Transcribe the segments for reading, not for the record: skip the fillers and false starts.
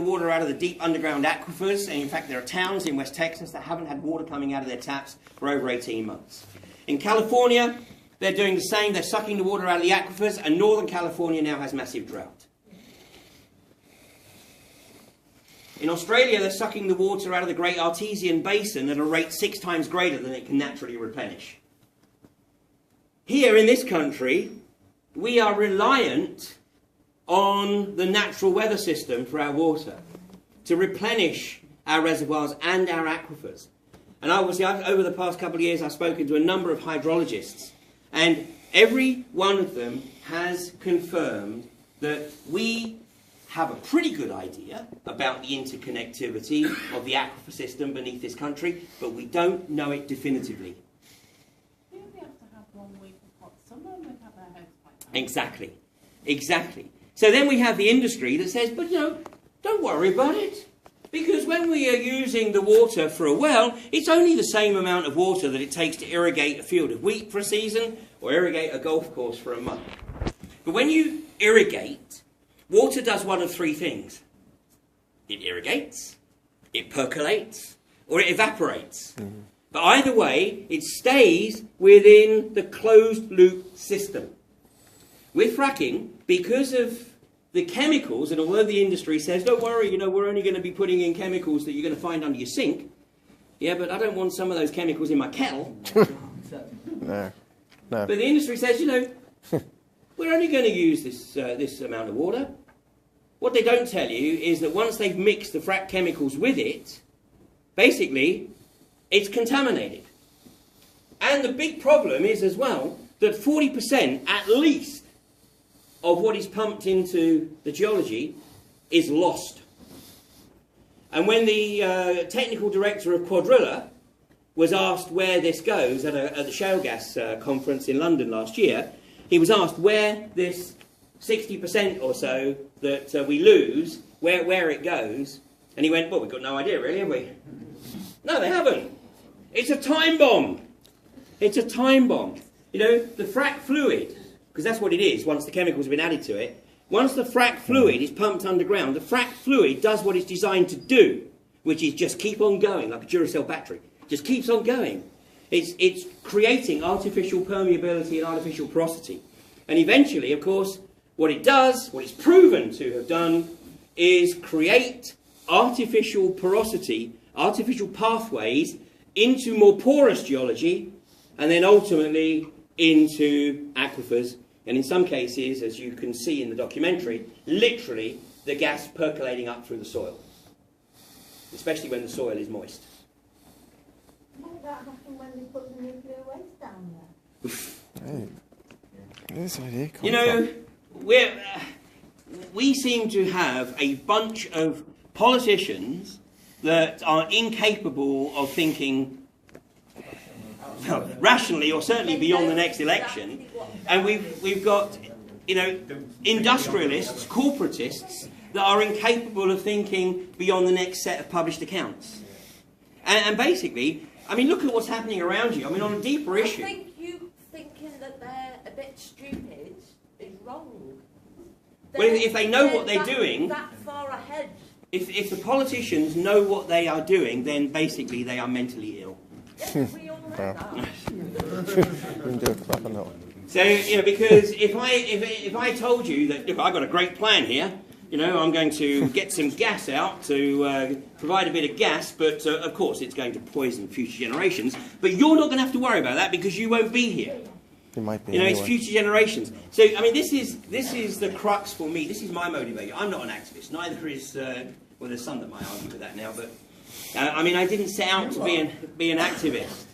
water out of the deep underground aquifers, and in fact there are towns in West Texas that haven't had water coming out of their taps for over 18 months. In California, they're doing the same. They're sucking the water out of the aquifers, and Northern California now has massive drought. In Australia, they're sucking the water out of the Great Artesian Basin at a rate 6 times greater than it can naturally replenish. Here in this country, we are reliant on the natural weather system for our water to replenish our reservoirs and our aquifers. And obviously, over the past couple of years, I've spoken to a number of hydrologists, and every one of them has confirmed that we have a pretty good idea about the interconnectivity of the aquifer system beneath this country, but we don't know it definitively. You'll be able to have 1 week of hot summer and we'd have our house like that. Exactly. Exactly. So then we have the industry that says, but don't worry about it. Because when we are using the water for a well, it's only the same amount of water that it takes to irrigate a field of wheat for a season or irrigate a golf course for a month. But when you irrigate, water does one of 3 things. It irrigates, it percolates, or it evaporates. Mm-hmm. But either way, it stays within the closed-loop system. With fracking, because of the chemicals, and although the industry says, don't worry, we're only going to be putting in chemicals that you're going to find under your sink. Yeah, but I don't want some of those chemicals in my kettle. No. But the industry says, we're only going to use this amount of water. What they don't tell you is that once they've mixed the frack chemicals with it, basically, it's contaminated. And the big problem is as well that 40% at least of what is pumped into the geology is lost. And when the technical director of Quadrilla was asked where this goes at the shale gas conference in London last year, he was asked where this 60% or so that we lose, where it goes, and he went, well, we've got no idea really, have we? No, they haven't. It's a time bomb. It's a time bomb. The frack fluid, because that's what it is once the chemicals have been added to it. Once the frack fluid is pumped underground, the frack fluid does what it's designed to do, which is just keep on going, like a Duracell battery. Just keeps on going. It's creating artificial permeability and artificial porosity. And eventually, of course, what it does, what it's proven to have done, is create artificial porosity, artificial pathways into more porous geology, and then ultimately into aquifers, and in some cases, as you can see in the documentary, literally the gas percolating up through the soil, especially when the soil is moist. What about happening when they put the nuclear waste down there? Hey, this idea we seem to have a bunch of politicians that are incapable of thinking rationally, or certainly beyond the next election, and we've got industrialists, corporatists that are incapable of thinking beyond the next set of published accounts. And basically, look at what's happening around you. On a deeper issue. I think you thinking that they're a bit stupid is wrong. Well, if they know what they're doing, that far ahead. If the politicians know what they are doing, then basically they are mentally ill. Yes, we all know that. So, because if I told you that, look, I've got a great plan here, I'm going to get some gas out to provide a bit of gas, but of course it's going to poison future generations. But you're not going to have to worry about that because you won't be here. It might be. It's future generations. So, this is the crux for me. This is my motivator. I'm not an activist. Neither is well, there's some that might argue with that now, but I didn't set out to be an activist.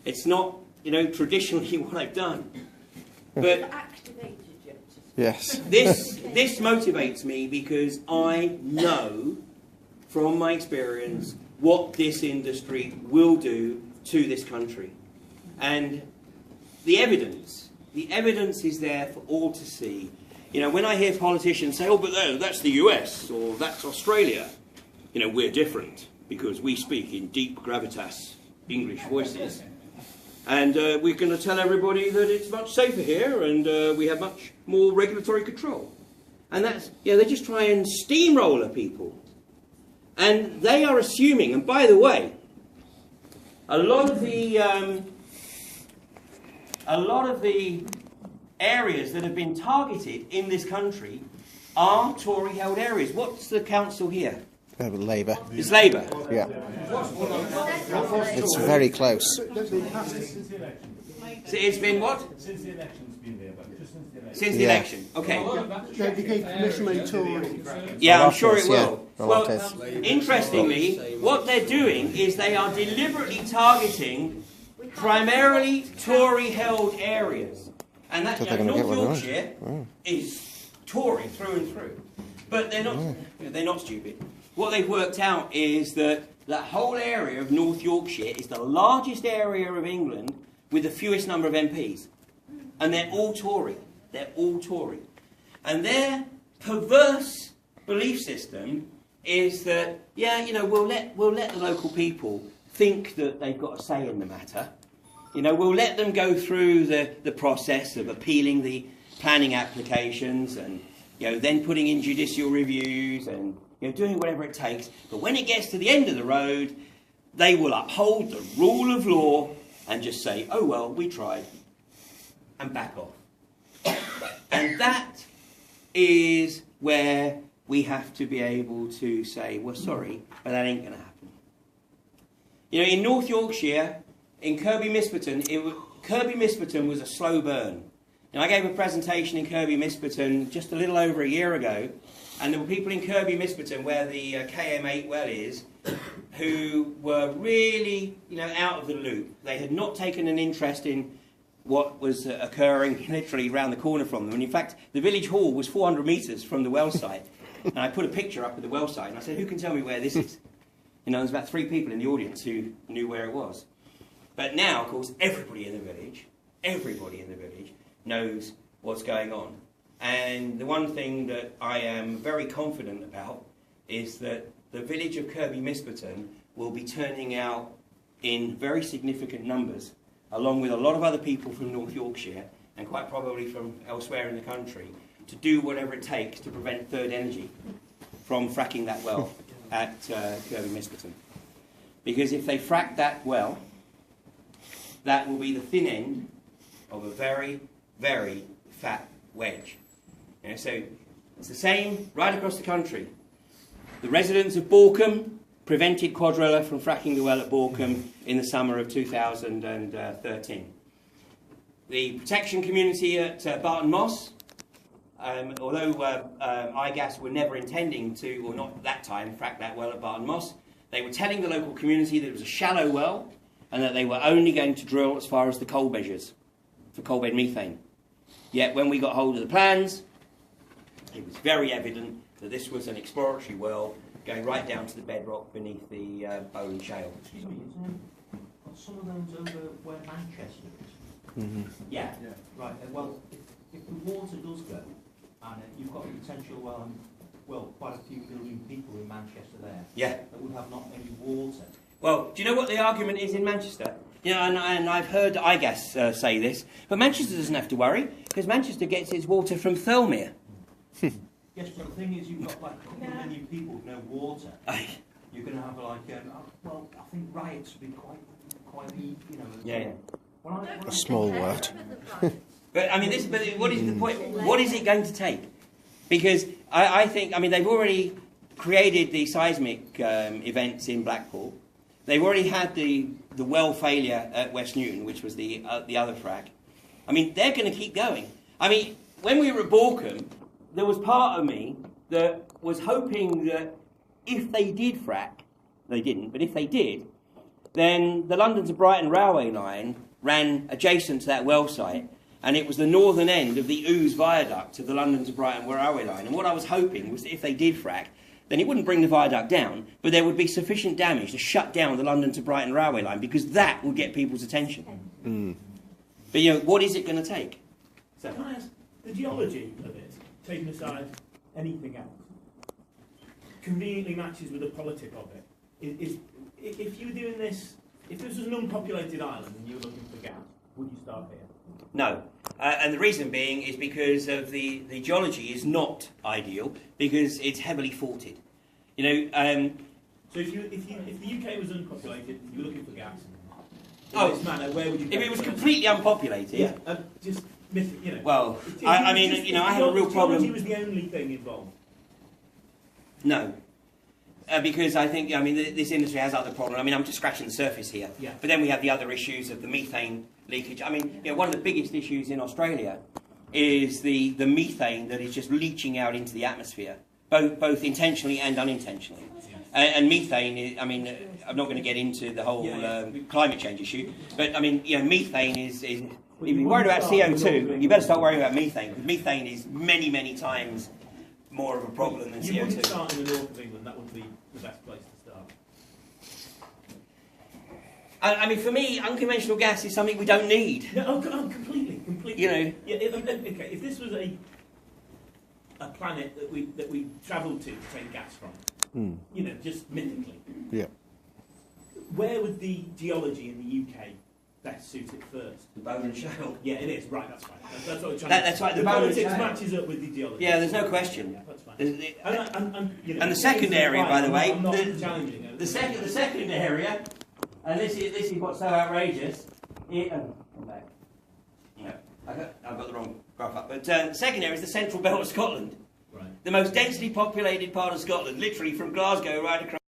It's not, traditionally what I've done. But yes, this motivates me because I know from my experience what this industry will do to this country, and the evidence is there for all to see. When I hear politicians say, "Oh, but that's the US or that's Australia," we're different because we speak in deep gravitas English voices. And we're going to tell everybody that it's much safer here and we have much more regulatory control. And that's, they just try and steamroller people And they are assuming, and by the way, a lot of the areas that have been targeted in this country are Tory-held areas. What's the council here? Labour. It's Labour. Yeah. It's very close. So it's been what? Since the election's been there, but just since the election. Since the election. Okay. They gave permission to Tory. Yeah, I'm sure it yeah. will. Well, interestingly, what they're doing is they are deliberately targeting primarily Tory-held areas. And that North Yorkshire is Tory through and through. But they're not stupid. What they've worked out is that that whole area of North Yorkshire is the largest area of England with the fewest number of MPs. And they're all Tory. They're all Tory. And their perverse belief system is that, yeah, you know, we'll let the local people think that they've got a say in the matter. You know, we'll let them go through the process of appealing the planning applications and, you know, then putting in judicial reviews and, you know, doing whatever it takes. But when it gets to the end of the road, they will uphold the rule of law and just say, oh, well, we tried, and back off. And that is where we have to be able to say, we're sorry, but that ain't going to happen. You know, in North Yorkshire, in Kirby Misperton, Kirby Misperton was a slow burn. Now, I gave a presentation in Kirby Misperton just a little over a year ago, and there were people in Kirby Misperton, where the KM8 well is, who were really, you know, out of the loop. They had not taken an interest in what was occurring literally round the corner from them. And in fact, the village hall was 400 metres from the well site. And I put a picture up of the well site, and I said, who can tell me where this is? You know, there's about 3 people in the audience who knew where it was. But now, of course, everybody in the village knows what's going on. And the one thing that I am very confident about is that the village of Kirby Misperton will be turning out in very significant numbers, along with a lot of other people from North Yorkshire, and quite probably from elsewhere in the country, to do whatever it takes to prevent Third Energy from fracking that well at Kirby Misperton. Because if they frack that well, that will be the thin end of a very, very fat wedge. You know, so it's the same right across the country. The residents of Boreham prevented Quadrilla from fracking the well at Boreham in the summer of 2013. The protection community at Barton Moss, although iGas were never intending to, or not that time, frack that well at Barton Moss, they were telling the local community that it was a shallow well and that they were only going to drill as far as the coal measures for coal bed methane. Yet when we got hold of the plans, it was very evident that this was an exploratory well going right down to the bedrock beneath the Bowling Shale. Excuse me, some of those over where Manchester is? Mm-hmm. Yeah. Right, well, if the water does go, and you've got a potential quite a few billion people in Manchester there, Yeah. that would have not any water. Well, do you know what the argument is in Manchester? You know, and I've heard iGas say this, but Manchester doesn't have to worry, because Manchester gets its water from Thirlmere. Yes, but the thing is, you've got like a million people with no water. You're going to have like, I think riots would be quite you know. Yeah. A small word. But I mean, what is the point? What is it going to take? Because I think, I mean, they've already created the seismic events in Blackpool. They've already had the well failure at West Newton, which was the other frack. I mean, they're going to keep going. I mean, when we were at Boreham, there was part of me that was hoping that if they did frack, they didn't, but if they did, then the London to Brighton railway line ran adjacent to that well site, and it was the northern end of the Ouse viaduct of the London to Brighton railway line. And what I was hoping was that if they did frack, then it wouldn't bring the viaduct down, but there would be sufficient damage to shut down the London to Brighton railway line, because that would get people's attention. Mm. But, you know, what is it going to take? So, can I ask, the geology of it, taking aside anything else, conveniently matches with the politic of it. If you were doing this, if this was an unpopulated island and you were looking for gas, would you start here? No. And the reason being is because of the geology is not ideal, because it's heavily faulted. You know, So if the UK was unpopulated, you were looking for gas. In Oh, this manner, where would you? If it was completely unpopulated, yeah, just you know. well, I mean, you know, I have a real problem. Geology was the only thing involved. No. Because I think, I mean, this industry has other problems. I mean, I'm just scratching the surface here. Yeah. But then we have the other issues of the methane leakage. I mean, you know, one of the biggest issues in Australia is the methane that is just leaching out into the atmosphere, both intentionally and unintentionally. And methane, I mean, I'm not going to get into the whole climate change issue, but I mean, you know, methane is if you're worried about CO2, you better start worrying about methane, because methane is many, many times more of a problem than CO2. You wouldn't start in the north of England, that would be the best place to start. I mean, for me, unconventional gas is something we don't need. No, completely. You know. Yeah, okay, if this was a planet that we travelled to take gas from, you know, just mythically, Yeah. where would the geology in the UK best suit it first? The bone and shale. Yeah, it is. Right, that's fine. That's what we're trying That's right, the the bone and politics shale. matches up with the geology. Yeah, there's no question. Yeah, that's fine. And You know, the second area, by the way, I'm not challenging it. the second area, and this is what's so outrageous. Come back. No, I've got the wrong graph up. But the second area is the central belt of Scotland. Right. The most densely populated part of Scotland, literally from Glasgow right across.